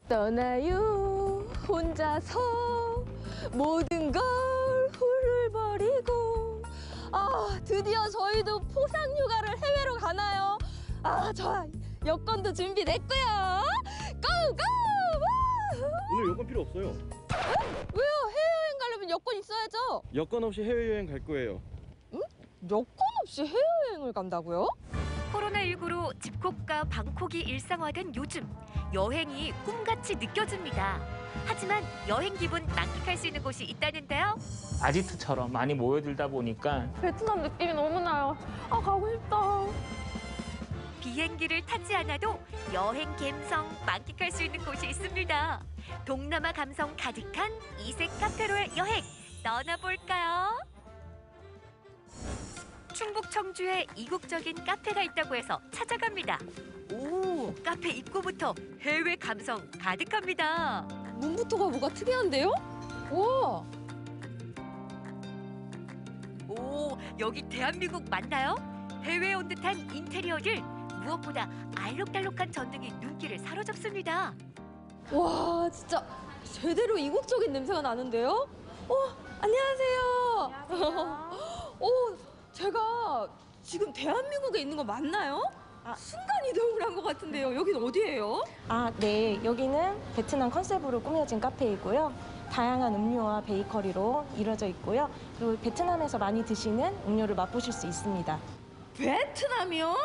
떠나요 혼자서 모든 걸 훌훌버리고. 드디어 저희도 포상 휴가를 해외로 가나요? 저 여권도 준비됐고요. 고고! 오늘 여권 필요 없어요. 왜요? 해외여행 가려면 여권 있어야죠. 여권 없이 해외여행 갈 거예요. 여권 없이 해외여행을 간다고요? 코로나19로 집콕과 방콕이 일상화된 요즘, 여행이 꿈같이 느껴집니다. 하지만 여행 기분 만끽할 수 있는 곳이 있다는데요. 아지트처럼 많이 모여들다 보니까 베트남 느낌이 너무 나요. 가고 싶다. 비행기를 타지 않아도 여행 감성 만끽할 수 있는 곳이 있습니다. 동남아 감성 가득한 이색 카페로의 여행 떠나볼까요? 충북 청주에 이국적인 카페가 있다고 해서 찾아갑니다. 오, 카페 입구부터 해외 감성 가득합니다. 문부터가 뭐가 특이한데요? 우와! 오, 여기 대한민국 맞나요? 해외에 온 듯한 인테리어들, 무엇보다 알록달록한 전등이 눈길을 사로잡습니다. 와, 진짜 제대로 이국적인 냄새가 나는데요? 안녕하세요. 제가 지금 대한민국에 있는 거 맞나요? 순간 이동을 한 것 같은데요. 여긴 어디예요? 네. 여기는 베트남 컨셉으로 꾸며진 카페이고요. 다양한 음료와 베이커리로 이루어져 있고요. 그리고 베트남에서 많이 드시는 음료를 맛보실 수 있습니다. 베트남이요?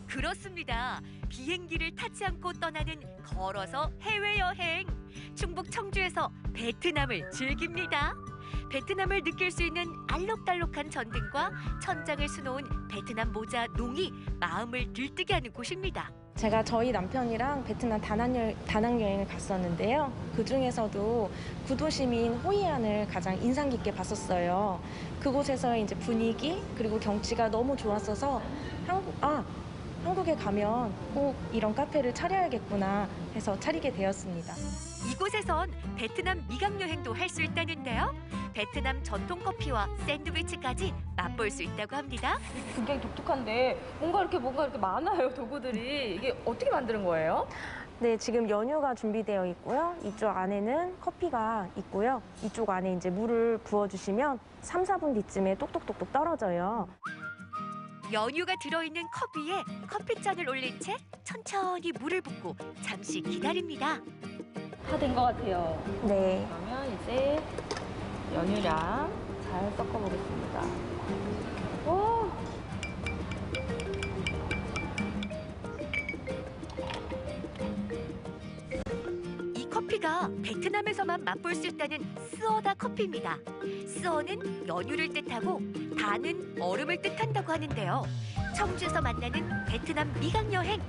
그렇습니다. 비행기를 타지 않고 떠나는 걸어서 해외여행. 충북 청주에서 베트남을 즐깁니다. 베트남을 느낄 수 있는 알록달록한 전등과 천장을 수놓은 베트남 모자 농이 마음을 들뜨게 하는 곳입니다. 제가 저희 남편이랑 베트남 다낭 여행을 갔었는데요. 그중에서도 구도시민 호이안을 가장 인상 깊게 봤었어요. 그곳에서의 이제 분위기 그리고 경치가 너무 좋았어서 한국에 가면 꼭 이런 카페를 차려야겠구나 해서 차리게 되었습니다. 이곳에선 베트남 미각 여행도 할 수 있다는데요. 베트남 전통 커피와 샌드위치까지 맛볼 수 있다고 합니다. 굉장히 독특한데 뭔가 이렇게 많아요, 도구들이. 이게 어떻게 만드는 거예요? 네, 지금 연유가 준비되어 있고요. 이쪽 안에는 커피가 있고요. 이쪽 안에 이제 물을 부어주시면 3, 4분 뒤쯤에 똑똑똑똑 떨어져요. 연유가 들어있는 컵 위에 커피잔을 올린 채 천천히 물을 붓고 잠시 기다립니다. 다 된 것 같아요. 네. 그러면 이제 연유랑 잘 섞어보겠습니다. 와! 이 커피가 베트남에서만 맛볼 수 있다는 스어다 커피입니다. 스어는 연유를 뜻하고 다는 얼음을 뜻한다고 하는데요. 청주에서 만나는 베트남 미각 여행.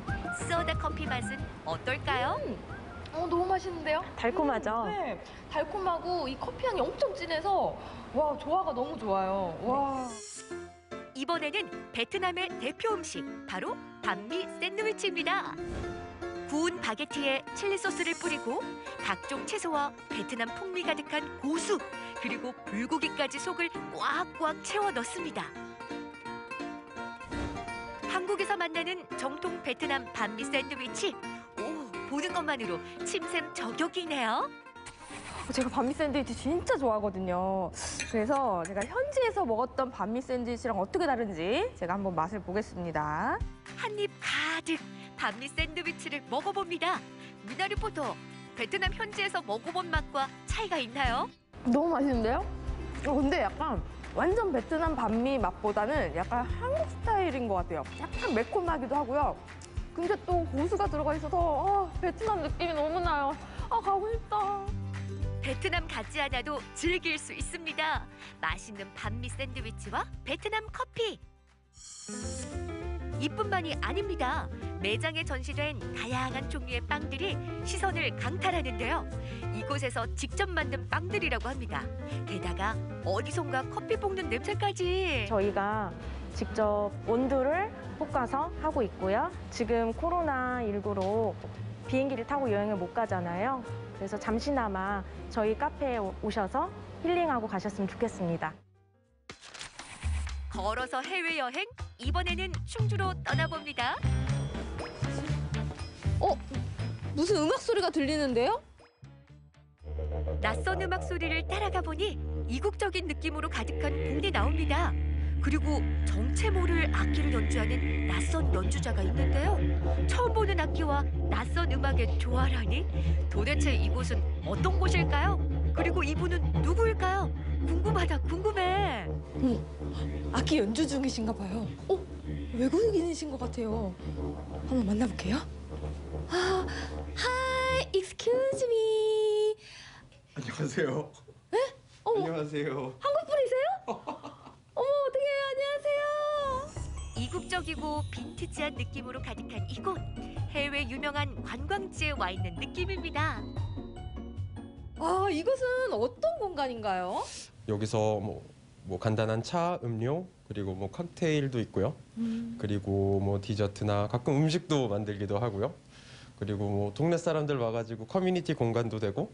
스어다 커피 맛은 어떨까요? 너무 맛있는데요? 달콤하죠? 네, 달콤하고 이 커피 향이 엄청 진해서 와, 조화가 너무 좋아요. 와. 이번에는 베트남의 대표 음식 바로 반미 샌드위치입니다. 구운 바게트에 칠리 소스를 뿌리고 각종 채소와 베트남 풍미 가득한 고수 그리고 불고기까지 속을 꽉꽉 채워 넣습니다. 한국에서 만나는 정통 베트남 반미 샌드위치. 보는 것만으로 침샘 저격이네요. 제가 반미 샌드위치 진짜 좋아하거든요. 그래서 제가 현지에서 먹었던 반미 샌드위치랑 어떻게 다른지 제가 한번 맛을 보겠습니다. 한입 가득 반미 샌드위치를 먹어봅니다. 미나 리포터, 베트남 현지에서 먹어본 맛과 차이가 있나요? 너무 맛있는데요? 근데 약간 완전 베트남 반미 맛보다는 약간 한국 스타일인 것 같아요. 약간 매콤하기도 하고요. 근데 또 고수가 들어가 있어서 베트남 느낌이 너무 나요. 가고 싶다. 베트남 가지 않아도 즐길 수 있습니다. 맛있는 반미 샌드위치와 베트남 커피. 이뿐만이 아닙니다. 매장에 전시된 다양한 종류의 빵들이 시선을 강탈하는데요. 이곳에서 직접 만든 빵들이라고 합니다. 게다가 어디선가 커피 볶는 냄새까지. 저희가 직접 원두를 볶아서 하고 있고요. 지금 코로나19로 비행기를 타고 여행을 못 가잖아요. 그래서 잠시나마 저희 카페에 오셔서 힐링하고 가셨으면 좋겠습니다. 걸어서 해외여행, 이번에는 충주로 떠나봅니다. 무슨 음악 소리가 들리는데요? 낯선 음악 소리를 따라가 보니 이국적인 느낌으로 가득한 곡이 나옵니다. 그리고 정체 모를 악기를 연주하는 낯선 연주자가 있는데요. 처음 보는 악기와 낯선 음악의 조화라니? 도대체 이곳은 어떤 곳일까요? 그리고 이분은 누구일까요? 궁금하다, 궁금해. 악기 연주 중이신가 봐요. 외국인이신 것 같아요. 한번 만나볼게요. Hi, excuse me. 안녕하세요. 네? 안녕하세요. 한국 분이세요? 어떡해, 안녕하세요. 이국적이고 빈티지한 느낌으로 가득한 이곳. 해외 유명한 관광지에 와 있는 느낌입니다. 이곳은 어떤 공간인가요? 여기서 뭐 간단한 차, 음료, 그리고 뭐 칵테일도 있고요. 그리고 뭐 디저트나 가끔 음식도 만들기도 하고요. 그리고 뭐 동네 사람들 와가지고 커뮤니티 공간도 되고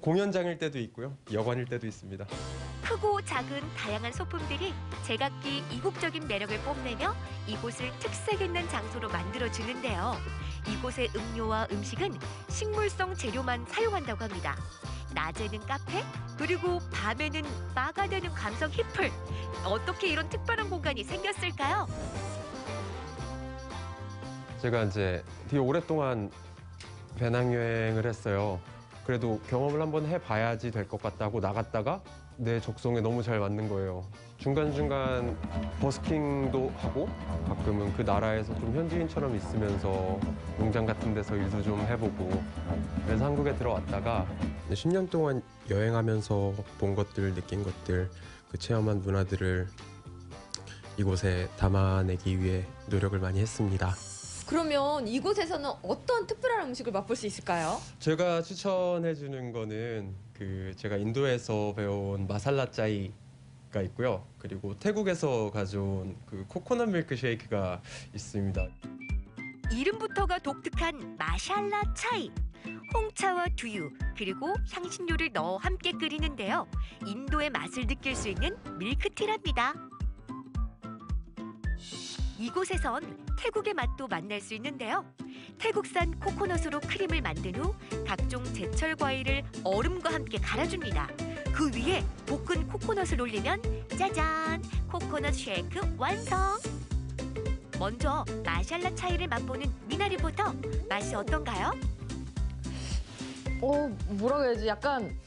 공연장일 때도 있고요. 여관일 때도 있습니다. 크고 작은 다양한 소품들이 제각기 이국적인 매력을 뽐내며 이곳을 특색 있는 장소로 만들어주는데요. 이곳의 음료와 음식은 식물성 재료만 사용한다고 합니다. 낮에는 카페, 그리고 밤에는 바가 되는 감성 힙플. 어떻게 이런 특별한 공간이 생겼을까요? 제가 이제 되게 오랫동안 배낭여행을 했어요. 그래도 경험을 한번 해봐야지 될 것 같다고 나갔다가 내 적성에 너무 잘 맞는 거예요. 중간중간 버스킹도 하고 가끔은 그 나라에서 좀 현지인처럼 있으면서 농장 같은 데서 일도 좀 해보고 그래서 한국에 들어왔다가 10년 동안 여행하면서 본 것들, 느낀 것들, 그 체험한 문화들을 이곳에 담아내기 위해 노력을 많이 했습니다. 그러면 이곳에서는 어떤 특별한 음식을 맛볼 수 있을까요? 제가 추천해주는 거는 제가 인도에서 배운 마살라 짜이가 있고요. 그리고 태국에서 가져온 코코넛 밀크 쉐이크가 있습니다. 이름부터가 독특한 마샬라 차이. 홍차와 두유, 그리고 향신료를 넣어 함께 끓이는데요. 인도의 맛을 느낄 수 있는 밀크티랍니다. 이곳에선 태국의 맛도 만날 수 있는데요. 태국산 코코넛으로 크림을 만든 후 각종 제철 과일을 얼음과 함께 갈아줍니다. 그 위에 볶은 코코넛을 올리면 짜잔! 코코넛 쉐이크 완성! 먼저 마샬라 차이를 맛보는 미나 리포터, 맛이 어떤가요? 뭐라고 해야지? 약간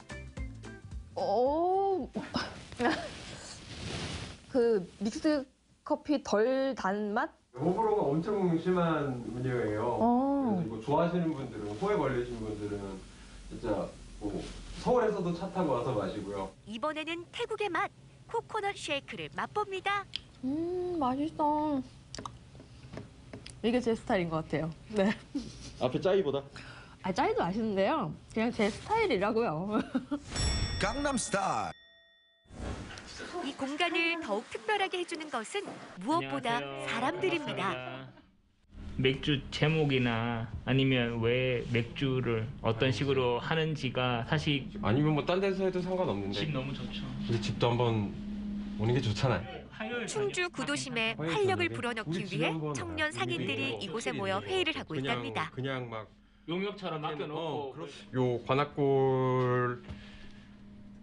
그 믹스 커피 덜 단 맛? 호불호가 엄청 심한 음료예요. 그래서 이거 좋아하시는 분들은, 호에 걸리신 분들은 진짜 서울에서도 차 타고 와서 마시고요. 이번에는 태국의 맛, 코코넛 쉐이크를 맛봅니다. 맛있어. 이게 제 스타일인 것 같아요. 네. 앞에 짜이보다. 짜이도 맛있는데요. 그냥 제 스타일이라고요. 강남스타일. 이 공간을 더욱 특별하게 해주는 것은 무엇보다 안녕하세요. 사람들입니다. 반갑습니다. 맥주 제목이나 아니면 왜 맥주를 어떤 식으로 하는지가 사실 아니면 뭐 딴 데서 해도 상관없는데 집 너무 좋죠. 우리 집도 한번 오는 게 좋잖아요. 충주 구도심에 활력을 불어넣기 위해 청년 상인들이 이곳에 모여 회의를 하고 있답니다. 그냥 막 용역처럼 맡겨놓고 요 관악골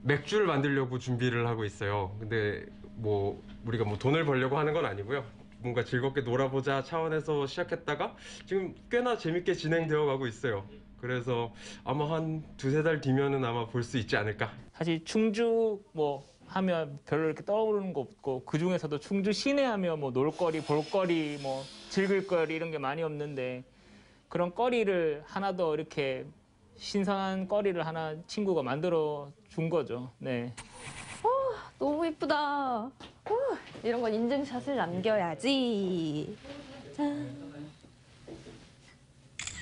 맥주를 만들려고 준비를 하고 있어요. 근데 뭐 우리가 뭐 돈을 벌려고 하는 건 아니고요. 뭔가 즐겁게 놀아보자 차원에서 시작했다가 지금 꽤나 재밌게 진행되어 가고 있어요. 그래서 아마 한 2-3달 뒤면은 아마 볼 수 있지 않을까. 사실 충주 뭐 하면 별로 이렇게 떠오르는 거 없고 그 중에서도 충주 시내 하면 뭐 놀거리, 볼거리, 뭐 즐길거리 이런 게 많이 없는데 그런 거리를 하나 더 이렇게 신선한 거리를 하나 친구가 만들어 준 거죠. 네. 너무 예쁘다. 이런 건 인증샷을 남겨야지. 짠.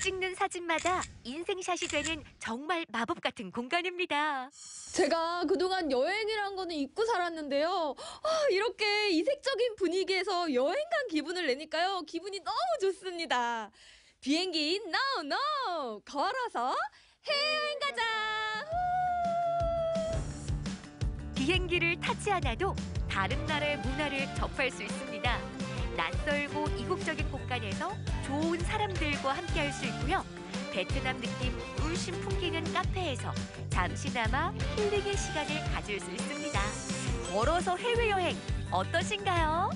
찍는 사진마다 인생샷이 되는 정말 마법 같은 공간입니다. 제가 그동안 여행이란 거는 잊고 살았는데요. 이렇게 이색적인 분위기에서 여행 간 기분을 내니까요. 기분이 너무 좋습니다. 비행기 NO! 걸어서 해외여행 가자! 비행기를 타지 않아도 다른 나라의 문화를 접할 수 있습니다. 낯설고 이국적인 공간에서 좋은 사람들과 함께할 수 있고요. 베트남 느낌 물씬 풍기는 카페에서 잠시나마 힐링의 시간을 가질 수 있습니다. 걸어서 해외여행 어떠신가요?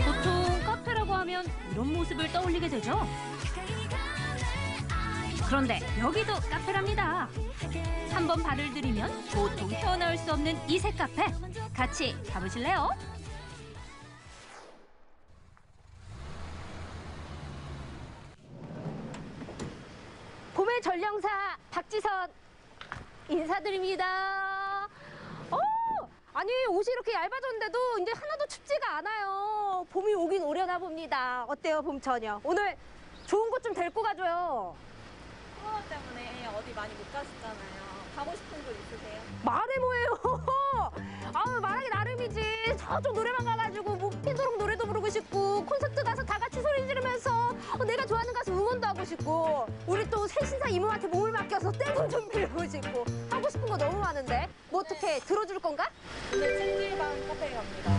보통 카페라고 하면 이런 모습을 떠올리게 되죠. 그런데 여기도 카페랍니다. 한번 발을 들이면 보통 헤어나올 수 없는 이색 카페. 같이 가보실래요? 봄의 전령사 박지선 인사드립니다. 아니 옷이 이렇게 얇아졌는데도 이제 하나도 춥지가 않아요. 봄이 오긴 오려나 봅니다. 어때요 봄처녀? 오늘 좋은 곳 좀 데리고 가줘요. 코로나 때문에 어디 많이 못 가셨잖아요. 가고 싶은 곳 있으세요? 말해 뭐예요? 아우 말하기 나름이지. 저쪽 노래방 가가지고 뭐 핀도록 노래도 부르고 싶고 콘서트 가서 다 같이 소리 지르면서 내가 좋아하는 가수 응원도 하고 싶고 우리 또 새신사 이모한테 몸을 맡겨서 떼돈 좀 빌리고 싶고 하고 싶은 거 너무 많은데 뭐 어떻게 들어줄 건가? 오늘 찜질방 카페에 갑니다.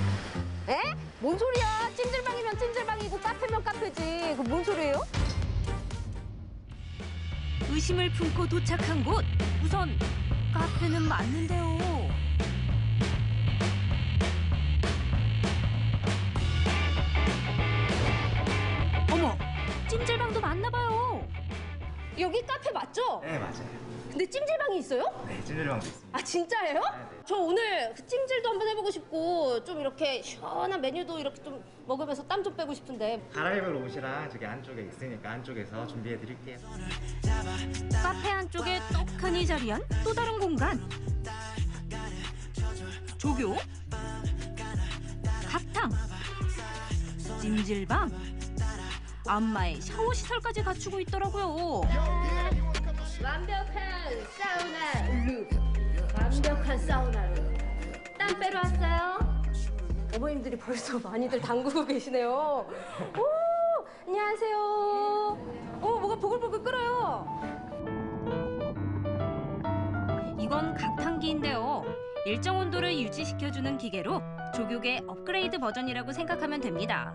에? 뭔 소리야? 찜질방이면 찜질방이고 카페면 카페지. 그 뭔 소리예요? 의심을 품고 도착한 곳. 우선 카페는 맞는데요. 어머, 찜질방도 맞나 봐요. 여기 카페 맞죠? 네, 맞아요. 근데 찜질방이 있어요? 네, 찜질방도 있습니다. 아 진짜예요? 네. 저 오늘 그 찜질도 한번 해보고 싶고 좀 이렇게 시원한 메뉴도 이렇게 좀 먹으면서 땀 좀 빼고 싶은데 갈아입을 옷이랑 저기 안쪽에 있으니까 안쪽에서 준비해 드릴게요. 카페 안쪽에 떡하니 자리한 또 다른 공간. 조교, 각탕, 찜질방, 안마에 샤워 시설까지 갖추고 있더라고요. 완벽한 사우나 룩. 완벽한 사우나 룩. 땀 빼러 왔어요? 어머님들이 벌써 많이들 담그고 계시네요. 오, 안녕하세요. 뭐가 보글보글 끓어요. 이건 각탕기인데요. 일정 온도를 유지시켜주는 기계로 조교계 업그레이드 버전이라고 생각하면 됩니다.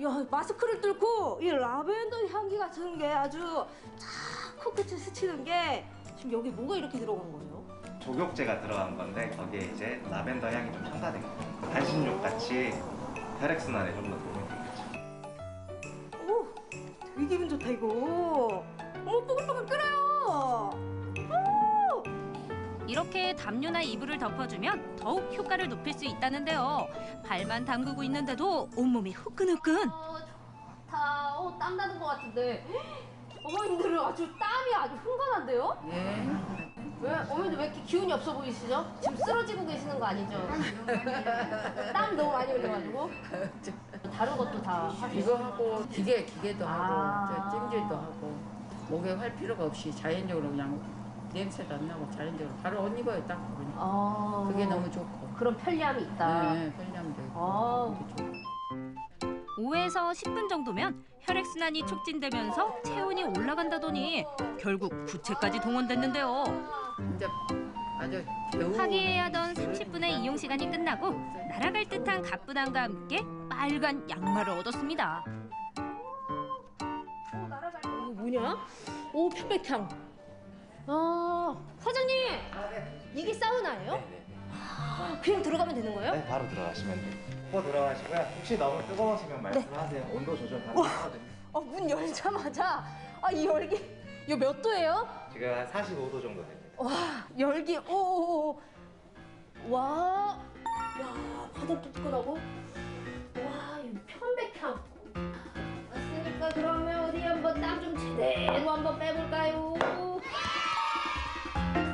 야, 마스크를 뚫고 이 라벤더 향기 같은 게 아주 탁 코끝을 스치는 게 지금 여기 뭐가 이렇게 들어간 거예요? 조격제가 들어간 건데 거기에 이제 라벤더 향이 좀 첨가된 거예요. 단신욕 같이 혈액순환에 좀 더 도움이 되겠죠. 오, 되게 기분 좋다 이거. 뽀글뽀글 끓어요. 이렇게 담요나 이불을 덮어주면 더욱 효과를 높일 수 있다는데요. 발만 담그고 있는데도 온몸이 후끈후끈. 좋다. 땀 나는 것 같은데. 어머님들은 아주 땀이 아주 흥건한데요? 예. 왜 어머님들 왜 이렇게 기운이 없어 보이시죠? 지금 쓰러지고 계시는 거 아니죠? 땀 너무 많이 흘려가지고. 다른 것도 다 하세요? 이거 하고 기계도 하고 아. 저 찜질도 하고 목에 활 필요가 없이 자연적으로 그냥 냄새도 안 나고 자연적으로 바로 옷 입어요 딱 보니까. 그게 너무 좋고. 그런 편리함이 있다. 네, 편리함도 있고. 아. 그게 좋고. 5에서 10분 정도면 혈액순환이 촉진되면서 체온이 올라간다더니 결국 구체까지 동원됐는데요. 이제 아주 겨우 화기애애하던 30분의 이용 시간이 끝나고 날아갈 듯한 가뿐함과 함께 빨간 양말을 얻었습니다. 이거 뭐냐? 오, 편백향. 사장님! 이게 사우나예요? 네네. 그냥 들어가면 되는 거예요? 네, 바로 들어가시면 돼요. 코 들어가시고요. 혹시 너무 뜨거우시면 말씀하세요. 온도 조절 가능하거든요. 문 열자마자 이 열기 이거 몇 도예요? 지금 한 45도 정도 됩니다. 와, 열기 오. 와. 야, 바닥도 뜨끈하고. 와, 이 편백향. 왔으니까 그러면 어디 한번 땀 좀 제대로 한번 빼볼까요?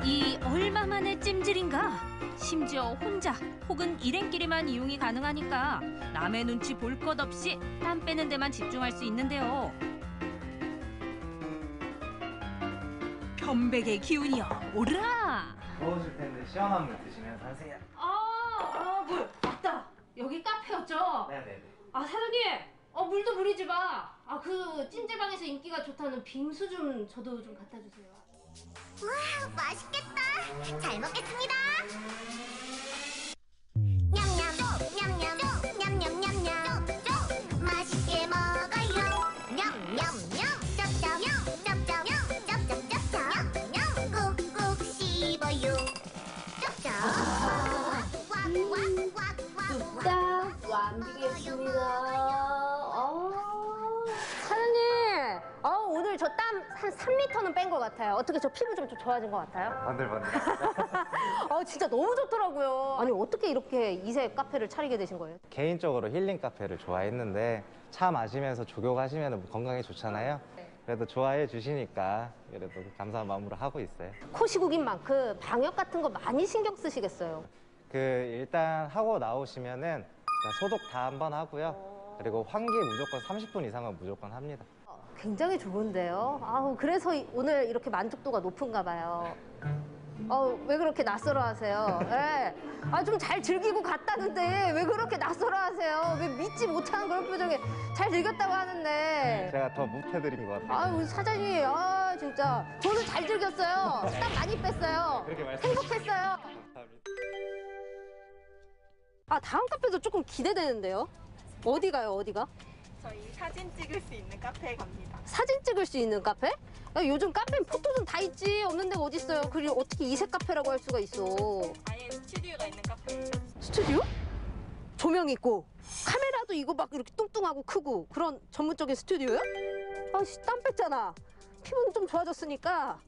이 얼마만의 찜질인가? 심지어 혼자 혹은 일행끼리만 이용이 가능하니까 남의 눈치 볼 것 없이 땀 빼는 데만 집중할 수 있는데요. 편백의 기운이여 오르라! 더우실 텐데 시원한 물 드시면서 하세요. 물. 맞다. 여기 카페였죠? 네네네. 사장님. 물도 물이지 마. 그 찜질방에서 인기가 좋다는 빙수 좀 저도 좀 갖다 주세요. 와, 맛있겠다. 잘 먹겠습니다. 냠냠, 냠냠, 냠냠냠냠. 맛있게 먹어요. 냠냠냠, 짭짭, 짭짭, 짭짭짭짭. 냠냠, 꾹꾹 씹어요. 짭짭. 뚝딱 완비겠습니다. 사장님, 오늘 저 땀 한 3리터는 뺀 것 같아요. 어떻게 저 피부 좀 좋아진 것 같아요? 반들반들. 진짜 너무 좋더라고요. 아니, 어떻게 이렇게 이색 카페를 차리게 되신 거예요? 개인적으로 힐링 카페를 좋아했는데 차 마시면서 조교하시면 건강에 좋잖아요. 그래도 좋아해 주시니까 그래도 감사한 마음으로 하고 있어요. 코시국인 만큼 방역 같은 거 많이 신경 쓰시겠어요? 일단 하고 나오시면은 소독 다 한번 하고요. 그리고 환기 무조건 30분 이상은 무조건 합니다. 굉장히 좋은데요. 그래서 오늘 이렇게 만족도가 높은가 봐요. 왜 그렇게 낯설어 하세요? 예. 좀 잘 즐기고 갔다는데 왜 그렇게 낯설어 하세요? 왜 믿지 못하는 그런 표정에 잘 즐겼다고 하는데. 제가 더 못해드린 것 같아요. 우리 사장님, 진짜. 저는 잘 즐겼어요. 땀 많이 뺐어요. 그렇게 말씀해 행복했어요. 감사합니다. 다음 카페도 조금 기대되는데요. 어디 가요, 어디가? 저희 사진 찍을 수 있는 카페에 갑니다. 사진 찍을 수 있는 카페? 야, 요즘 카페는 포토존 다 있지. 없는 데가 어디 있어요. 그리고 어떻게 이색 카페라고 할 수가 있어. 아예 스튜디오가 있는 카페예요. 스튜디오? 조명 있고 카메라도 이거 막 이렇게 뚱뚱하고 크고 그런 전문적인 스튜디오요? 땀 뺐잖아. 피부는 좀 좋아졌으니까.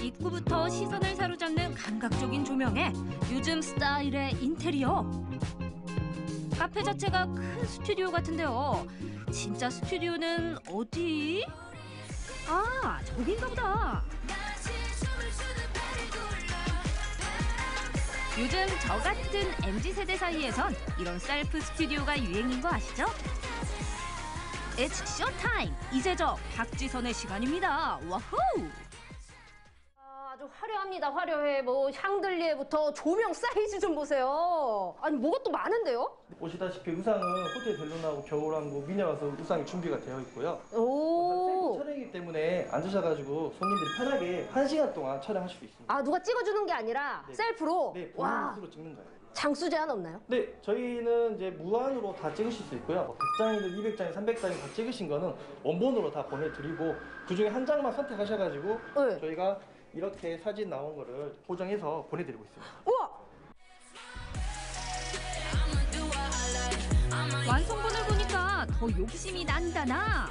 입구부터 시선을 사로잡는 감각적인 조명에 요즘 스타일의 인테리어. 카페 자체가 큰 스튜디오 같은데요. 진짜 스튜디오는 어디? 저긴가 보다. 요즘 저 같은 MZ세대 사이에선 이런 셀프 스튜디오가 유행인 거 아시죠? It's showtime! 이제 저 박지선의 시간입니다. 와후! 아주 화려합니다. 화려해. 샹들리에부터 조명 사이즈 좀 보세요. 뭐가 또 많은데요? 보시다시피 의상은 호텔 벨루나하고 겨울왕국 미녀 와서 의상이 준비가 되어 있고요. 오. 셀프 촬영이기 때문에 앉으셔가지고 손님들이 편하게 1시간 동안 촬영하실 수 있습니다. 누가 찍어주는 게 아니라 네. 셀프로? 네, 본인 스스로 찍는 거예요. 장수 제한 없나요? 네, 저희는 이제 무한으로 다 찍으실 수 있고요. 100장이든 200장이든 300장이든 다 찍으신 거는 원본으로 다 보내드리고 그중에 한 장만 선택하셔가지고 네. 저희가 이렇게 사진 나온 거를 보정해서 보내드리고 있습니다. 우와! 완성본을 보니까 더 욕심이 난다 나.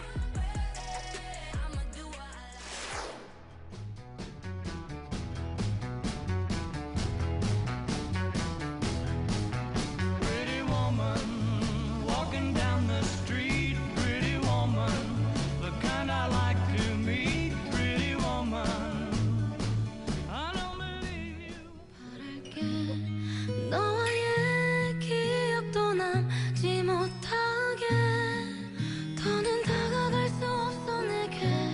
너와의 기억도 남지 못하게 더는 다가갈 수 없어 내게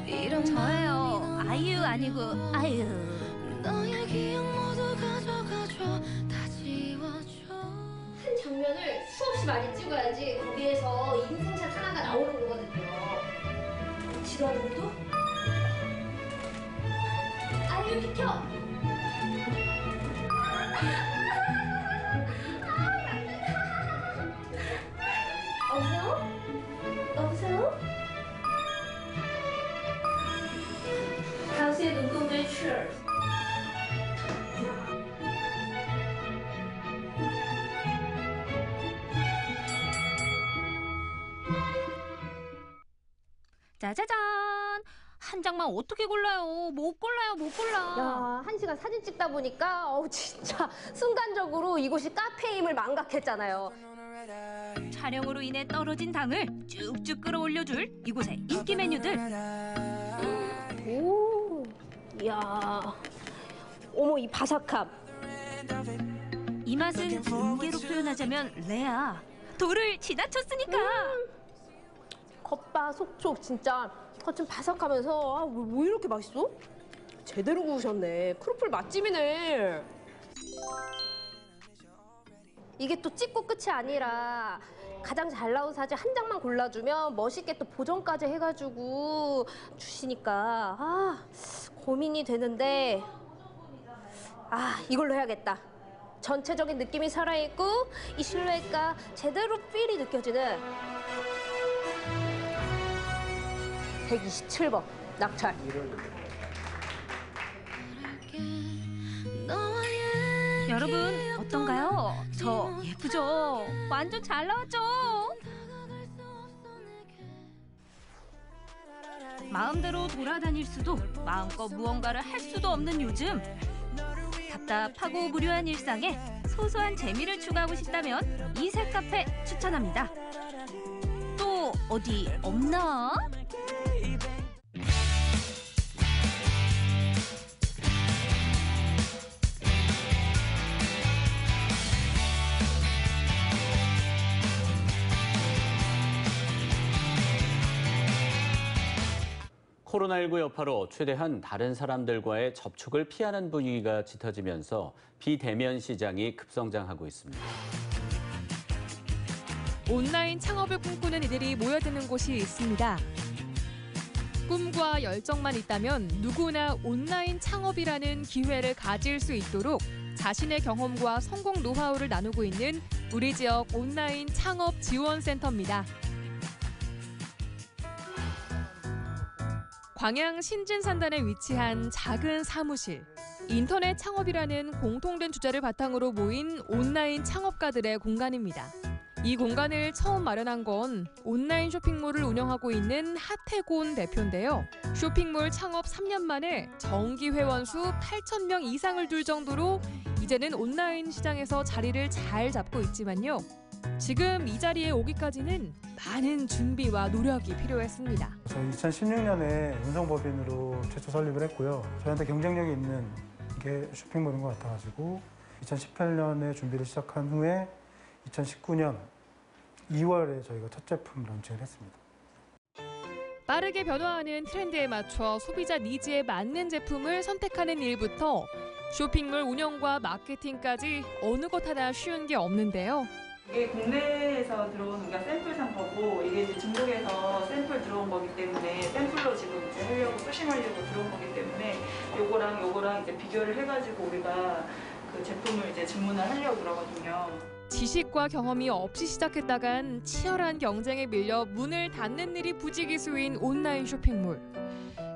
이런 저예요. 아이유 아니고 아유. 너의 기억 모두 가져가줘 다 지워줘 한 장면을 수없이 많이 찍어야지 거기에서 인생샷 하나가 나오는 거거든요. 지루하는 것도? 아이유 비켜! 여보세요? 당신의 눈동자의 출혈. 짜자잔! 한 장만 어떻게 골라요? 못 골라요, 못 골라. 야, 1시간 사진 찍다 보니까 진짜 순간적으로 이곳이 카페임을 망각했잖아요. 촬영으로 인해 떨어진 당을 쭉쭉 끌어올려줄 이곳의 인기 메뉴들. 오, 이야, 어머 이 바삭함. 이 맛은 음계로 표현하자면 레아. 도를 지나쳤으니까. 겉바 속촉 진짜 겉은 바삭하면서 왜 이렇게 맛있어? 제대로 구우셨네. 크로플 맛집이네. 이게 또 찍고 끝이 아니라 가장 잘 나온 사진 한 장만 골라주면 멋있게 또 보정까지 해가지고 주시니까 고민이 되는데 이걸로 해야겠다. 전체적인 느낌이 살아있고 이 실루엣과 제대로 필이 느껴지는 127번 낙찰. 여러분 어떤가요? 저 예쁘죠? 완전 잘 나왔죠? 마음대로 돌아다닐 수도 마음껏 무언가를 할 수도 없는 요즘. 답답하고 무료한 일상에 소소한 재미를 추가하고 싶다면 이색 카페 추천합니다. 또 어디 없나? 코로나19 여파로 최대한 다른 사람들과의 접촉을 피하는 분위기가 짙어지면서 비대면 시장이 급성장하고 있습니다. 온라인 창업을 꿈꾸는 이들이 모여드는 곳이 있습니다. 꿈과 열정만 있다면 누구나 온라인 창업이라는 기회를 가질 수 있도록 자신의 경험과 성공 노하우를 나누고 있는 우리 지역 온라인 창업 지원센터입니다. 광양 신진산단에 위치한 작은 사무실. 인터넷 창업이라는 공통된 주제를 바탕으로 모인 온라인 창업가들의 공간입니다. 이 공간을 처음 마련한 건 온라인 쇼핑몰을 운영하고 있는 하태곤 대표인데요. 쇼핑몰 창업 3년 만에 정기 회원 수 8,000명 이상을 둘 정도로 이제는 온라인 시장에서 자리를 잘 잡고 있지만요. 지금 이 자리에 오기까지는 많은 준비와 노력이 필요했습니다. 저희 2016년에 운송법인으로 최초 설립을 했고요. 저희한테 경쟁력이 있는 게 쇼핑몰인 것 같아가지고 2018년에 준비를 시작한 후에 2019년 2월에 저희가 첫 제품 런칭을 했습니다. 빠르게 변화하는 트렌드에 맞춰 소비자 니즈에 맞는 제품을 선택하는 일부터 쇼핑몰 운영과 마케팅까지 어느 것 하나 쉬운 게 없는데요. 이게 국내에서 들어온 우리가 샘플 상품이고 이게 이제 중국에서 샘플 들어온 거기 때문에 샘플로 지금 이제 하려고 소싱하려고 들어온 거기 때문에 요거랑 이제 비교를 해가지고 우리가 그 제품을 이제 주문을 하려고 그러거든요. 지식과 경험이 없이 시작했다간 치열한 경쟁에 밀려 문을 닫는 일이 부지기수인 온라인 쇼핑몰.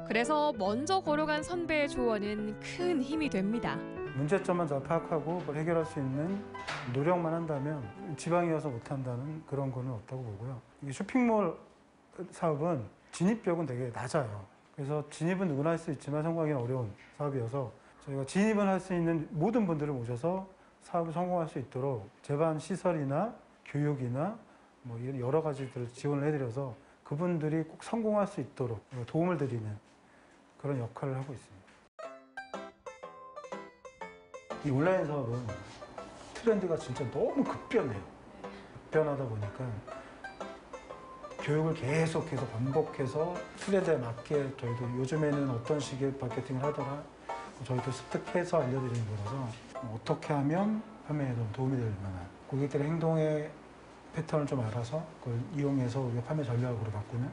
그래서 먼저 걸어간 선배의 조언은 큰 힘이 됩니다. 문제점만 잘 파악하고 그걸 해결할 수 있는 노력만 한다면 지방이어서 못한다는 그런 거는 없다고 보고요. 이게 쇼핑몰 사업은 진입벽은 되게 낮아요. 그래서 진입은 누구나 할 수 있지만 성공하기는 어려운 사업이어서 저희가 진입을 할 수 있는 모든 분들을 모셔서 사업을 성공할 수 있도록 제반 시설이나 교육이나 뭐 이런 여러 가지들을 지원을 해드려서 그분들이 꼭 성공할 수 있도록 도움을 드리는 그런 역할을 하고 있습니다. 이 온라인 사업은 트렌드가 진짜 너무 급변해요. 급변하다 보니까 교육을 계속해서 반복해서 트렌드에 맞게 저희도 요즘에는 어떤 식의 마케팅을 하더라 저희도 습득해서 알려드리는 거라서 어떻게 하면 판매에 좀 도움이 될 만한 고객들의 행동의 패턴을 좀 알아서 그걸 이용해서 우리가 판매 전략으로 바꾸는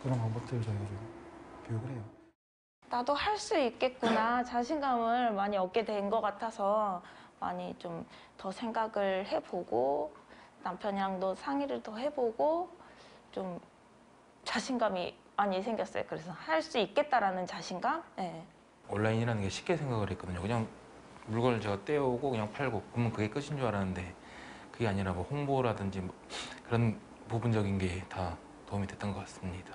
그런 방법들을 저희가 좀 교육을 해요. 나도 할 수 있겠구나 자신감을 많이 얻게 된 것 같아서 많이 좀 더 생각을 해보고 남편이랑도 상의를 더 해보고 좀 자신감이 많이 생겼어요. 그래서 할 수 있겠다라는 자신감? 네. 온라인이라는 게 쉽게 생각을 했거든요. 그냥 물건을 제가 떼어오고 그냥 팔고 그러면 그게 끝인 줄 알았는데 그게 아니라 뭐 홍보라든지 뭐 그런 부분적인 게 다 도움이 됐던 것 같습니다.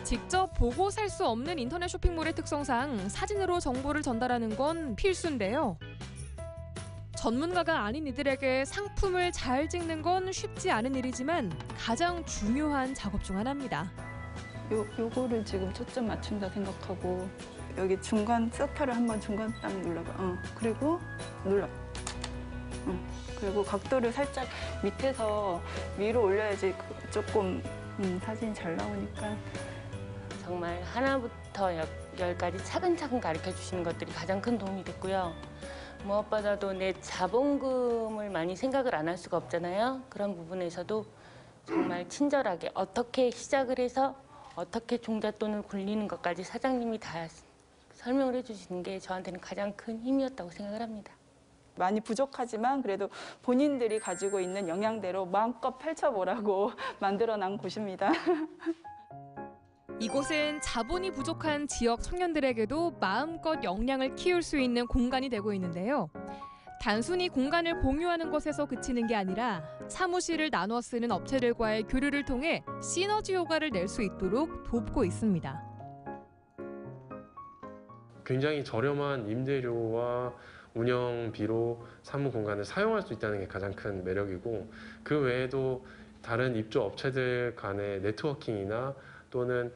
직접 보고 살 수 없는 인터넷 쇼핑몰의 특성상 사진으로 정보를 전달하는 건 필수인데요. 전문가가 아닌 이들에게 상품을 잘 찍는 건 쉽지 않은 일이지만 가장 중요한 작업 중 하나입니다. 요거를 지금 초점 맞춘다 생각하고 여기 중간 서파를 한번 중간 딱 눌러봐. 그리고 눌러. 그리고 각도를 살짝 밑에서 위로 올려야지 조금 사진이 잘 나오니까. 정말 하나부터 열까지 차근차근 가르쳐 주시는 것들이 가장 큰 도움이 됐고요. 무엇보다도 내 자본금을 많이 생각을 안 할 수가 없잖아요. 그런 부분에서도 정말 친절하게 어떻게 시작을 해서 어떻게 종잣돈을 굴리는 것까지 사장님이 다 설명을 해주시는 게 저한테는 가장 큰 힘이었다고 생각을 합니다. 많이 부족하지만 그래도 본인들이 가지고 있는 역량대로 마음껏 펼쳐보라고 만들어낸 곳입니다. 이곳은 자본이 부족한 지역 청년들에게도 마음껏 역량을 키울 수 있는 공간이 되고 있는데요. 단순히 공간을 공유하는 것에서 그치는 게 아니라 사무실을 나눠 쓰는 업체들과의 교류를 통해 시너지 효과를 낼 수 있도록 돕고 있습니다. 굉장히 저렴한 임대료와 운영비로 사무 공간을 사용할 수 있다는 게 가장 큰 매력이고, 그 외에도 다른 입주 업체들 간의 네트워킹이나 또는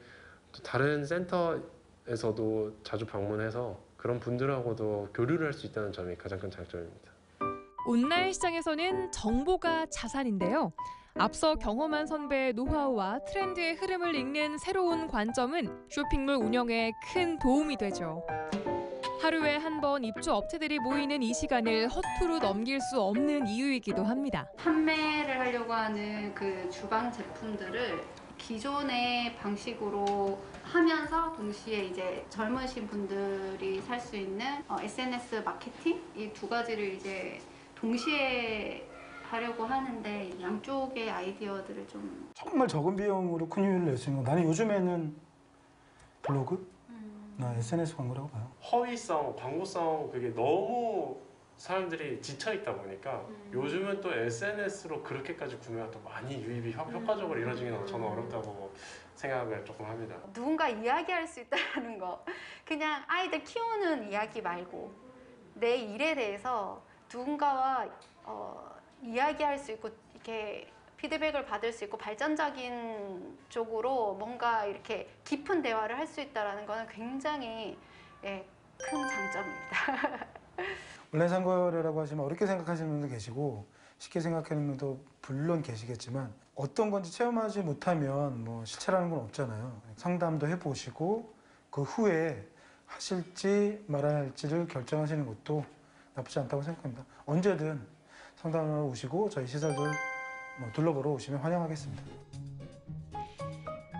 또 다른 센터에서도 자주 방문해서 그런 분들하고도 교류를 할 수 있다는 점이 가장 큰 장점입니다. 온라인 시장에서는 정보가 자산인데요. 앞서 경험한 선배의 노하우와 트렌드의 흐름을 읽는 새로운 관점은 쇼핑몰 운영에 큰 도움이 되죠. 하루에 한 번 입주 업체들이 모이는 이 시간을 허투루 넘길 수 없는 이유이기도 합니다. 판매를 하려고 하는 그 주방 제품들을 기존의 방식으로 하면서 동시에 이제 젊으신 분들이 살 수 있는 SNS 마케팅 이 두 가지를 이제 동시에 하려고 하는데 양쪽의 아이디어들을 좀 정말 적은 비용으로 큰 효율을 낼 수 있는 거. 나는 요즘에는 블로그? 나 SNS 광고라고 봐요. 허위성, 광고성 그게 너무 사람들이 지쳐있다 보니까 요즘은 또 SNS로 그렇게까지 구매가 또 많이 유입이 효과적으로 이루어지기는 저는 어렵다고 생각을 조금 합니다. 누군가 이야기할 수 있다는 거. 그냥 아이들 키우는 이야기 말고 내 일에 대해서 누군가와 이야기할 수 있고 이렇게 피드백을 받을 수 있고 발전적인 쪽으로 뭔가 이렇게 깊은 대화를 할 수 있다는 거는 굉장히 큰 장점입니다. 온라인 상거래라고 하시면 어렵게 생각하시는 분도 계시고 쉽게 생각하는 분도 물론 계시겠지만 어떤 건지 체험하지 못하면 뭐 실체라는 건 없잖아요. 상담도 해보시고 그 후에 하실지 말아야 할지를 결정하시는 것도 나쁘지 않다고 생각합니다. 언제든 상담하러 오시고 저희 시설들 둘러보러 오시면 환영하겠습니다.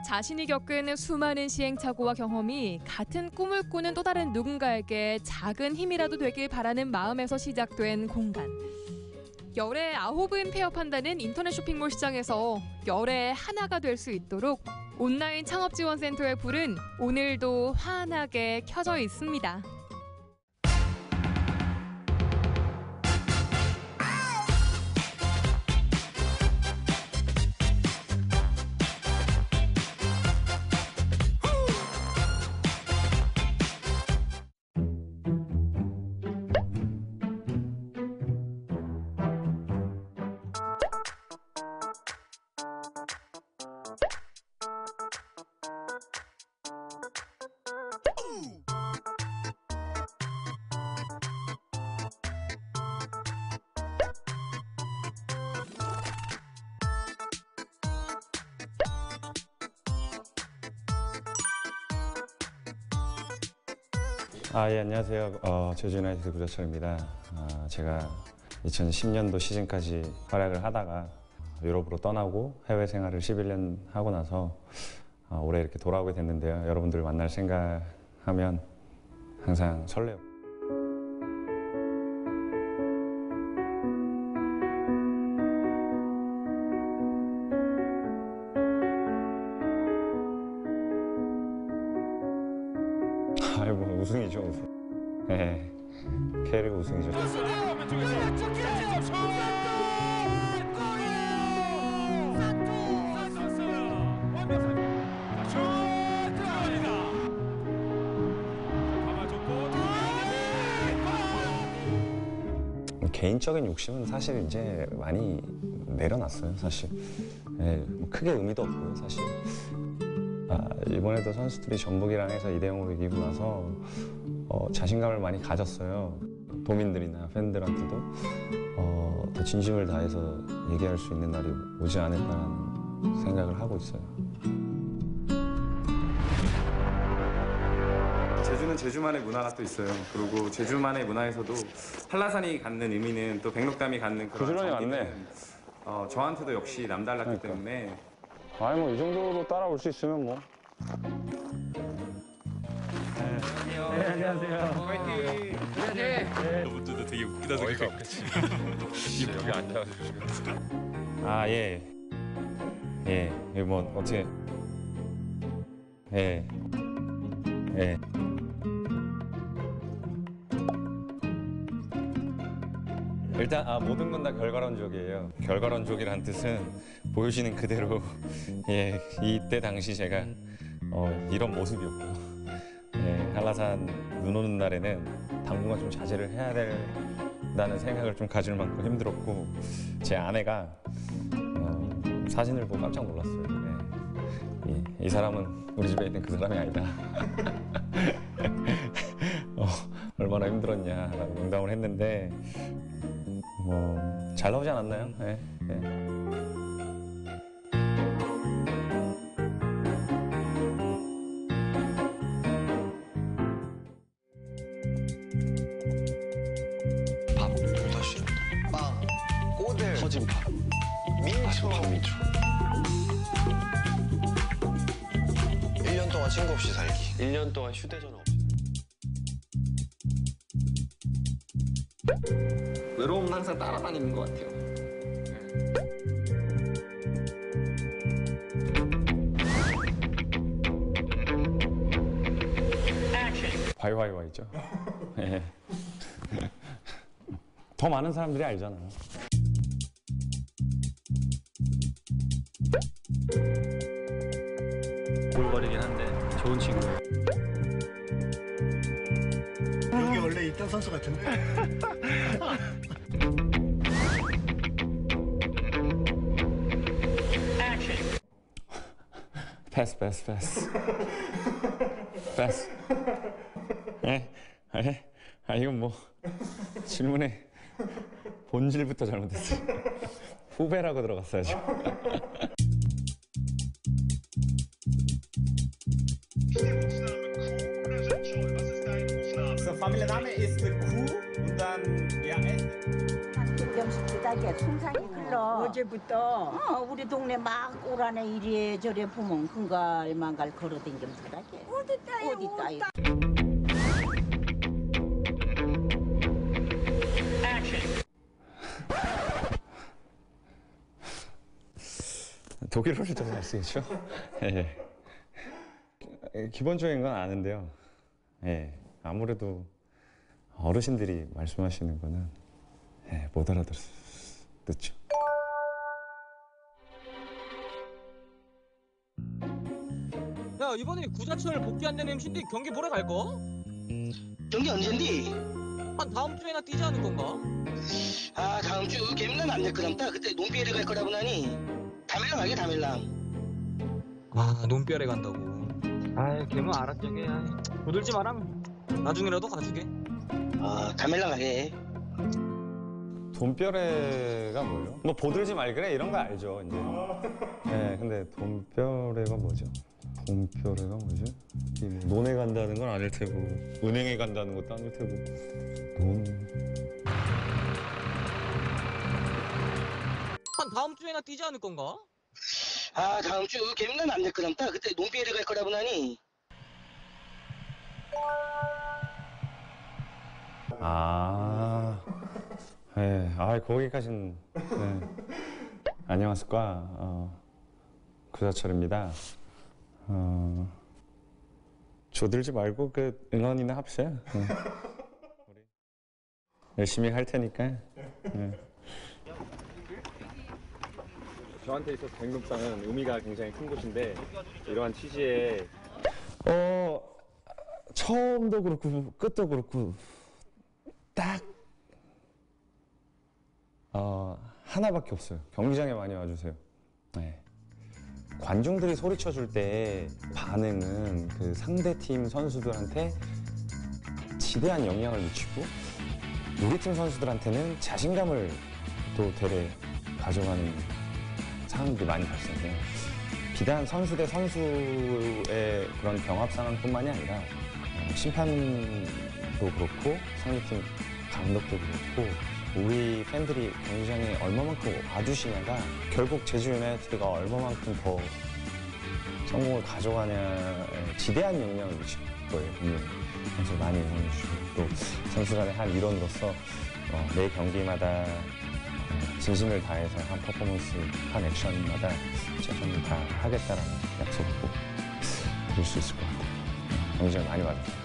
자신이 겪은 수많은 시행착오와 경험이 같은 꿈을 꾸는 또 다른 누군가에게 작은 힘이라도 되길 바라는 마음에서 시작된 공간. 열의 9은 폐업한다는 인터넷 쇼핑몰 시장에서 열의 하나가 될 수 있도록 온라인 창업지원센터의 불은 오늘도 환하게 켜져 있습니다. 예, 안녕하세요. 제주 유나이티드 구자철입니다. 제가 2010년도 시즌까지 활약을 하다가 유럽으로 떠나고 해외 생활을 11년 하고 나서 올해 이렇게 돌아오게 됐는데요. 여러분들 만날 생각하면 항상 설레요. 뭐 우승이죠, 우승. 네, K리그 우승이죠. 개인적인 욕심은 사실 이제 많이 내려놨어요, 사실. 네, 뭐 크게 의미도 없고요, 사실. 이번에도 선수들이 전북이랑 해서 2대0으로 이기고 나서 자신감을 많이 가졌어요. 도민들이나 팬들한테도 더 진심을 다해서 얘기할 수 있는 날이 오지 않을까라는 생각을 하고 있어요. 제주는 제주만의 문화가 또 있어요. 그리고 제주만의 문화에서도 한라산이 갖는 의미는 또 백록담이 갖는 그런 부지런히 정의는 왔네. 저한테도 역시 남달랐기 때문에 아니 뭐 이 정도로 따라올 수 있으면 뭐. 네, 안녕하세요. 화이팅! 너도 되게 웃기다 생각했지. 여기 앉아가지고. 아 예. 예. 이거 뭐 어떻게? 예. 예. 일단 모든 건 다 결과론적이에요. 결과론적이라는 뜻은 보여지는 그대로 예 이때 당시 제가 이런 모습이었고 예, 한라산 눈 오는 날에는 당분간 좀 자제를 해야 된다는 생각을 좀 가질 만큼 힘들었고 제 아내가 사진을 보고 깜짝 놀랐어요. 예. 이 사람은 우리 집에 있는 그 사람이 아니다. 얼마나 힘들었냐라고 농담을 했는데 뭐 잘 나오지 않았나요? 네. 네. 밥, 돈다시, 빵, 꼬들, 터진 밥, 민초. 민초. 1년 동안 친구 없이 살기. 1년 동안 휴대전화 없이. 외로움은 항상 따라다니는 것 같아요. 와이와이와이죠. 예. 더 많은 사람들이 알잖아요. 골거리긴 한데 좋은 친구예요. 여기 원래 있던 선수 같은데. 패스. 패스. 이건 뭐 질문의 본질부터 잘못했어요. 후배라고 들어갔어야죠. So Familienname ist Kuh und dann ja 김경식 부탁에 풍산이 흘러 어제부터 우리 동네 막 오라네 이래저래 보면 큰갈만갈 걸어댕기면서 그러게 어디 따요 독일어를 좀 잘 쓰겠죠? 예. 기본적인 건 아는데요. 예. 아무래도 어르신들이 말씀하시는 거는 못 알아듣죠. 야 이번에 구자철 복귀한다는 MC인데 경기 보러 갈 거? 경기 언젠디? 한 다음 주에나 뛰지 않을 건가? 아 다음 주 개밀랑 안 될 거랍니다. 그때 논비에를 갈 거라고 하니 다밀랑 가게 다밀랑. 아 논뼈래 간다고. 아이 걔는 알았죠게. 보들지 마라. 나중에라도 가주게. 아 다밀랑 가게. 돈벼레가 뭐예요? 뭐 보들지 말 그래 이런 거 알죠 이제. 네, 근데 돈벼레가 뭐죠? 돈벼레가 뭐지? 뭐 논에 간다는 건 아닐 테고 은행에 간다는 것도 아닐 테고 한 다음 주에나 뛰지 않을 건가? 아 다음 주 개밀랑 안 될 거랍니다. 그때 논비에를 갈 거라고 하니. 거기까지는 안녕하십니까 구자철입니다. 조들지 말고 그 응원이나 합시다. 열심히 할 테니까. 저한테 있어서 백록당은 의미가 굉장히 큰 곳인데 이러한 취지에 처음도 그렇고 끝도 그렇고 딱 하나밖에 없어요. 경기장에 많이 와주세요. 네. 관중들이 소리쳐줄 때 반응은 그 상대팀 선수들한테 지대한 영향을 미치고 우리 팀 선수들한테는 자신감을 또 되레 가져가는 상황들이 많이 발생해요. 비단 선수 대 선수의 그런 병합 상황뿐만이 아니라 심판도 그렇고 상대팀 감독도 그렇고 우리 팬들이 경기장에 얼마만큼 와주시냐가 결국 제주 유나이티드가 얼마만큼 더 성공을 가져가냐에 지대한 영향을 미칠 거예요. 선수 많이 응원해 주시고 또 선수 간의 한 일원으로서 매 경기마다 진심을 다해서 한 퍼포먼스, 한 액션마다 최선을 다하겠다라는 약속을 꼭 드릴 수 있을 것 같아요. 경기장 많이 와주세요.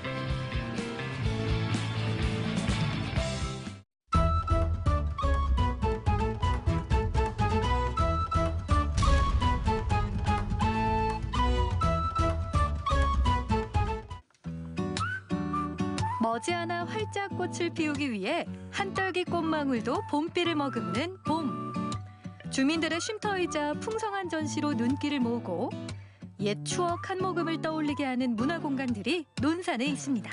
머지않아 활짝 꽃을 피우기 위해 한떨기 꽃망울도 봄비를 머금는 봄. 주민들의 쉼터이자 풍성한 전시로 눈길을 모으고 옛 추억 한 모금을 떠올리게 하는 문화공간들이 논산에 있습니다.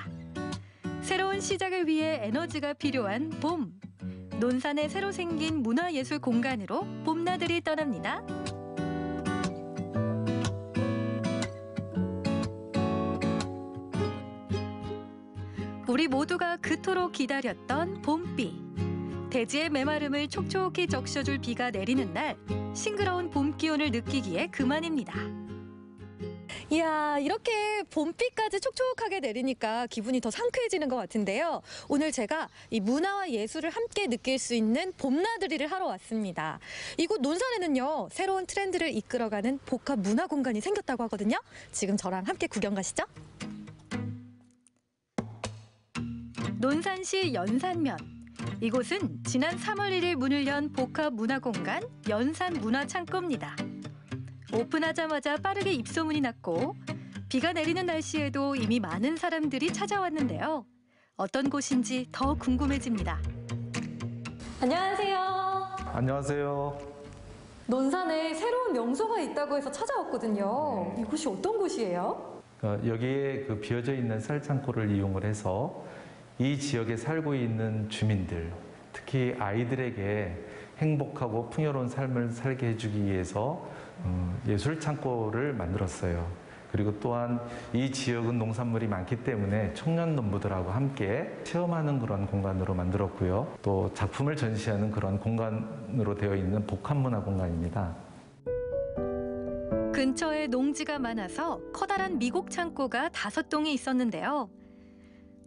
새로운 시작을 위해 에너지가 필요한 봄. 논산에 새로 생긴 문화예술 공간으로 봄나들이 떠납니다. 우리 모두가 그토록 기다렸던 봄비. 대지의 메마름을 촉촉히 적셔줄 비가 내리는 날, 싱그러운 봄 기운을 느끼기에 그만입니다. 이야, 이렇게 봄비까지 촉촉하게 내리니까 기분이 더 상쾌해지는 것 같은데요. 오늘 제가 이 문화와 예술을 함께 느낄 수 있는 봄나들이를 하러 왔습니다. 이곳 논산에는요, 새로운 트렌드를 이끌어가는 복합 문화 공간이 생겼다고 하거든요. 지금 저랑 함께 구경 가시죠. 논산시 연산면. 이곳은 지난 3월 1일 문을 연 복합문화공간 연산문화창고입니다. 오픈하자마자 빠르게 입소문이 났고 비가 내리는 날씨에도 이미 많은 사람들이 찾아왔는데요. 어떤 곳인지 더 궁금해집니다. 안녕하세요. 안녕하세요. 논산에 새로운 명소가 있다고 해서 찾아왔거든요. 이곳이 어떤 곳이에요? 여기에 그 비어져 있는 쌀창고를 이용을 해서 이 지역에 살고 있는 주민들, 특히 아이들에게 행복하고 풍요로운 삶을 살게 해주기 위해서 예술창고를 만들었어요. 그리고 또한 이 지역은 농산물이 많기 때문에 청년 농부들하고 함께 체험하는 그런 공간으로 만들었고요. 또 작품을 전시하는 그런 공간으로 되어 있는 복합문화 공간입니다. 근처에 농지가 많아서 커다란 미곡 창고가 5동이 있었는데요.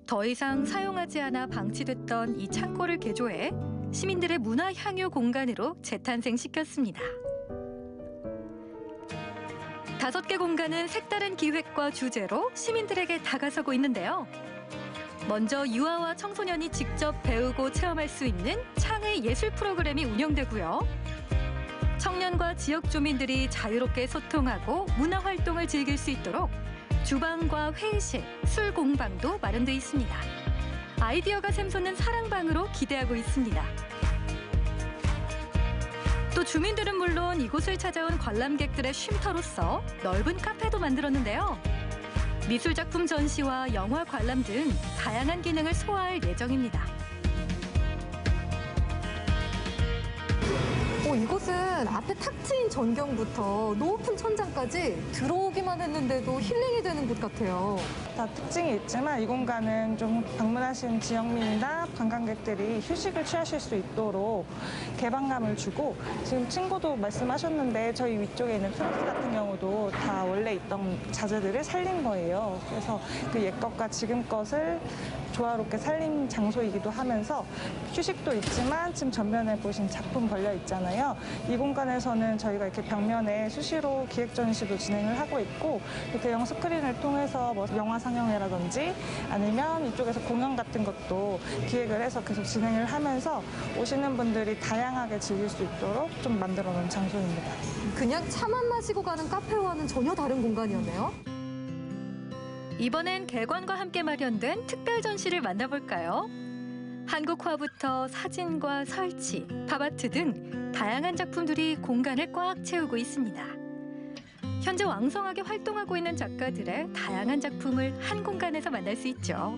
더 이상 사용하지 않아 방치됐던 이 창고를 개조해 시민들의 문화 향유 공간으로 재탄생시켰습니다. 5개 공간은 색다른 기획과 주제로 시민들에게 다가서고 있는데요. 먼저 유아와 청소년이 직접 배우고 체험할 수 있는 창의 예술 프로그램이 운영되고요. 청년과 지역 주민들이 자유롭게 소통하고 문화 활동을 즐길 수 있도록 주방과 회의실, 술 공방도 마련돼 있습니다. 아이디어가 샘솟는 사랑방으로 기대하고 있습니다. 또 주민들은 물론 이곳을 찾아온 관람객들의 쉼터로서 넓은 카페도 만들었는데요. 미술작품 전시와 영화 관람 등 다양한 기능을 소화할 예정입니다. 이곳은 앞에 탁 트인 전경부터 높은 천장까지 들어오기만 했는데도 힐링이 되는 곳 같아요. 다 특징이 있지만 이 공간은 좀 방문하신 지역민이나 관광객들이 휴식을 취하실 수 있도록 개방감을 주고, 지금 친구도 말씀하셨는데 저희 위쪽에 있는 트러스 같은 경우도 다 원래 있던 자재들을 살린 거예요. 그래서 그 옛 것과 지금 것을 조화롭게 살린 장소이기도 하면서 휴식도 있지만 지금 전면에 보신 작품 걸려 있잖아요. 이 공간에서는 저희가 이렇게 벽면에 수시로 기획 전시도 진행을 하고 있고, 대형 스크린을 통해서 뭐 영화 상영회라든지 아니면 이쪽에서 공연 같은 것도 기획을 해서 계속 진행을 하면서 오시는 분들이 다양하게 즐길 수 있도록 좀 만들어 놓은 장소입니다. 그냥 차만 마시고 가는 카페와는 전혀 다른 공간이었네요. 이번엔 개관과 함께 마련된 특별 전시를 만나볼까요? 한국화부터 사진과 설치, 팝아트 등 다양한 작품들이 공간을 꽉 채우고 있습니다. 현재 왕성하게 활동하고 있는 작가들의 다양한 작품을 한 공간에서 만날 수 있죠.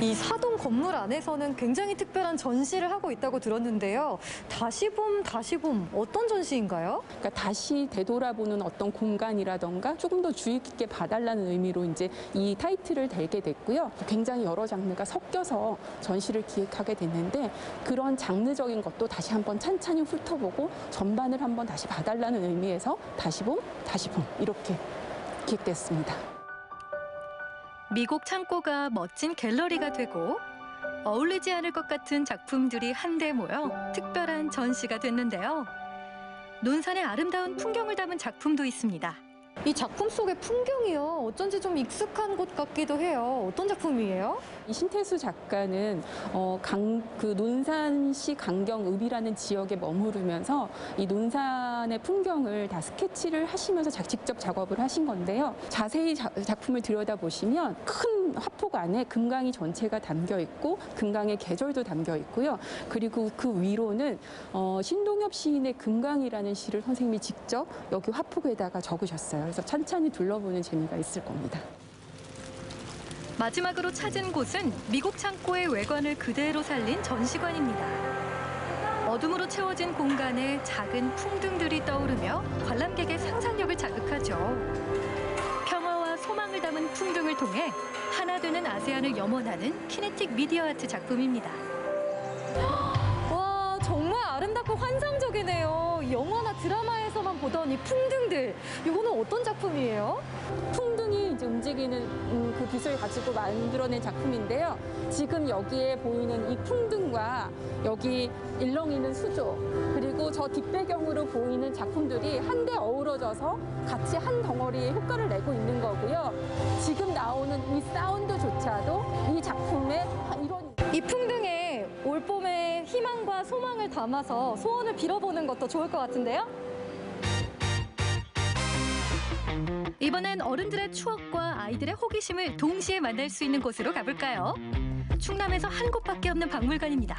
이 사동 건물 안에서는 굉장히 특별한 전시를 하고 있다고 들었는데요. 다시 봄 어떤 전시인가요? 그러니까 다시 되돌아보는 어떤 공간이라던가 조금 더 주의 깊게 봐달라는 의미로 이제 이 타이틀을 달게 됐고요. 굉장히 여러 장르가 섞여서 전시를 기획하게 됐는데 그런 장르적인 것도 다시 한번 찬찬히 훑어보고 전반을 한번 다시 봐달라는 의미에서 다시 봄 이렇게 기획됐습니다. 미국 창고가 멋진 갤러리가 되고 어울리지 않을 것 같은 작품들이 한데 모여 특별한 전시가 됐는데요. 논산의 아름다운 풍경을 담은 작품도 있습니다. 이 작품 속의 풍경이요. 어쩐지 좀 익숙한 곳 같기도 해요. 어떤 작품이에요? 이 신태수 작가는 논산시 강경읍이라는 지역에 머무르면서 이 논산의 풍경을 다 스케치를 하시면서 직접 작업을 하신 건데요. 자세히 작품을 들여다보시면 큰 화폭 안에 금강이 전체가 담겨 있고 금강의 계절도 담겨 있고요. 그리고 그 위로는 신동엽 시인의 금강이라는 시를 선생님이 직접 여기 화폭에다가 적으셨어요. 그래서 찬찬히 둘러보는 재미가 있을 겁니다. 마지막으로 찾은 곳은 미국 창고의 외관을 그대로 살린 전시관입니다. 어둠으로 채워진 공간에 작은 풍등들이 떠오르며 관람객의 상상력을 자극하죠. 평화와 소망을 담은 풍등을 통해 하나 되는 아세안을 염원하는 키네틱 미디어 아트 작품입니다. 와, 정말 아름답고 환상적이네요. 영화나 드라마에서만 보던 이 풍등들, 이거는 어떤 작품이에요? 풍등이 이제 움직이는 그 기술을 가지고 만들어낸 작품인데요. 지금 여기에 보이는 이 풍등과 여기 일렁이는 수조, 그리고 저 뒷배경으로 보이는 작품들이 한데 어우러져서 같이 한 덩어리의 효과를 내고 있는 거고요. 지금 나오는 이 사운드조차도 이 작품의 이 풍등에 올봄의 희망과 소망을 담아서 소원을 빌어보는 것도 좋을 것 같은데요? 이번엔 어른들의 추억과 아이들의 호기심을 동시에 만날 수 있는 곳으로 가볼까요? 충남에서 한 곳밖에 없는 박물관입니다.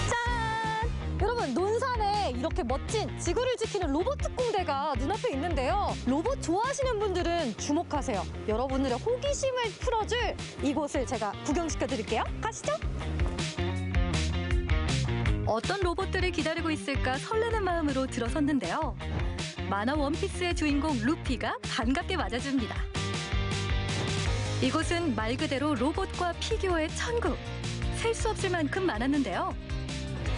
짠! 여러분, 논산에 이렇게 멋진 지구를 지키는 로봇 특공대가 눈앞에 있는데요. 로봇 좋아하시는 분들은 주목하세요. 여러분들의 호기심을 풀어줄 이곳을 제가 구경시켜 드릴게요. 가시죠. 어떤 로봇들을 기다리고 있을까 설레는 마음으로 들어섰는데요. 만화 원피스의 주인공 루피가 반갑게 맞아줍니다. 이곳은 말 그대로 로봇과 피규어의 천국. 셀 수 없을 만큼 많았는데요.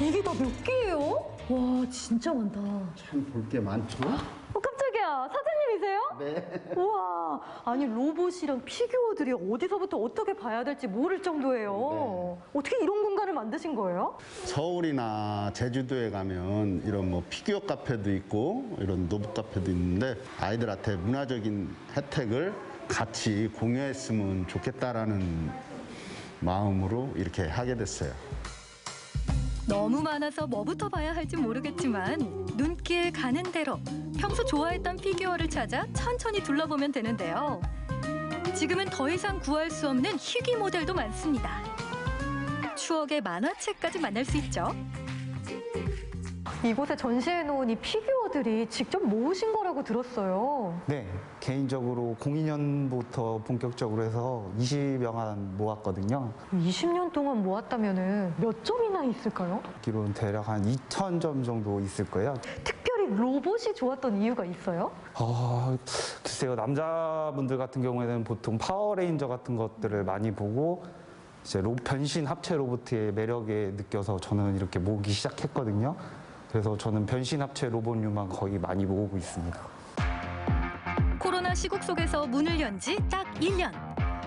이게 다 몇 개예요? 와, 진짜 많다. 참 볼 게 많죠? 깜짝이야. 사장님이세요? 네. 우와. 아니, 로봇이랑 피규어들이 어디서부터 어떻게 봐야 될지 모를 정도예요. 어떻게 이런 공간을 만드신 거예요? 서울이나 제주도에 가면 이런 뭐 피규어 카페도 있고 이런 로봇 카페도 있는데 아이들한테 문화적인 혜택을 같이 공유했으면 좋겠다라는 마음으로 이렇게 하게 됐어요. 너무 많아서 뭐부터 봐야 할지 모르겠지만 눈길 가는 대로 평소 좋아했던 피규어를 찾아 천천히 둘러보면 되는데요. 지금은 더 이상 구할 수 없는 희귀 모델도 많습니다. 추억의 만화책까지 만날 수 있죠. 이곳에 전시해놓은 이 피규어들이 직접 모으신 거라고 들었어요. 네, 개인적으로 02년부터 본격적으로 해서 20여만 모았거든요. 20년 동안 모았다면 몇 점이나 있을까요? 기로는 대략 한 2,000점 정도 있을 거예요. 특별히 로봇이 좋았던 이유가 있어요? 글쎄요, 남자분들 같은 경우에는 보통 파워레인저 같은 것들을 많이 보고 이제 변신 합체 로봇의 매력에 느껴서 저는 이렇게 모으기 시작했거든요. 그래서 저는 변신 합체 로봇류만 거의 많이 모으고 있습니다. 코로나 시국 속에서 문을 연 지 딱 1년.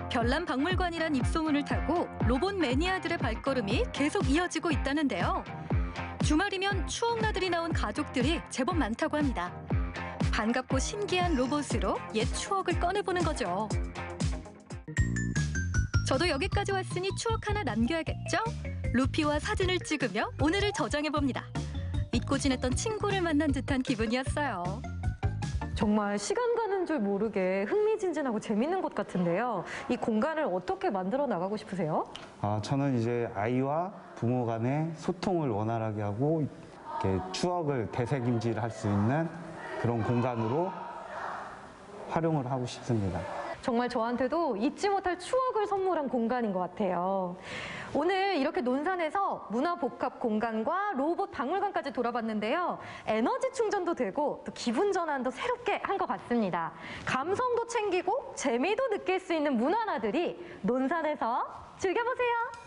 별난 박물관이란 입소문을 타고 로봇 매니아들의 발걸음이 계속 이어지고 있다는데요. 주말이면 추억나들이 나온 가족들이 제법 많다고 합니다. 반갑고 신기한 로봇으로 옛 추억을 꺼내보는 거죠. 저도 여기까지 왔으니 추억 하나 남겨야겠죠? 루피와 사진을 찍으며 오늘을 저장해봅니다. 잊고 지냈던 친구를 만난 듯한 기분이었어요. 정말 시간 가는 줄 모르게 흥미진진하고 재밌는 곳 같은데요. 이 공간을 어떻게 만들어 나가고 싶으세요? 저는 이제 아이와 부모 간의 소통을 원활하게 하고 이렇게 추억을 되새김질할 수 있는 그런 공간으로 활용을 하고 싶습니다. 정말 저한테도 잊지 못할 추억을 선물한 공간인 것 같아요. 오늘 이렇게 논산에서 문화복합 공간과 로봇 박물관까지 돌아봤는데요. 에너지 충전도 되고 또 기분 전환도 새롭게 한 것 같습니다. 감성도 챙기고 재미도 느낄 수 있는 문화나들이 논산에서 즐겨보세요.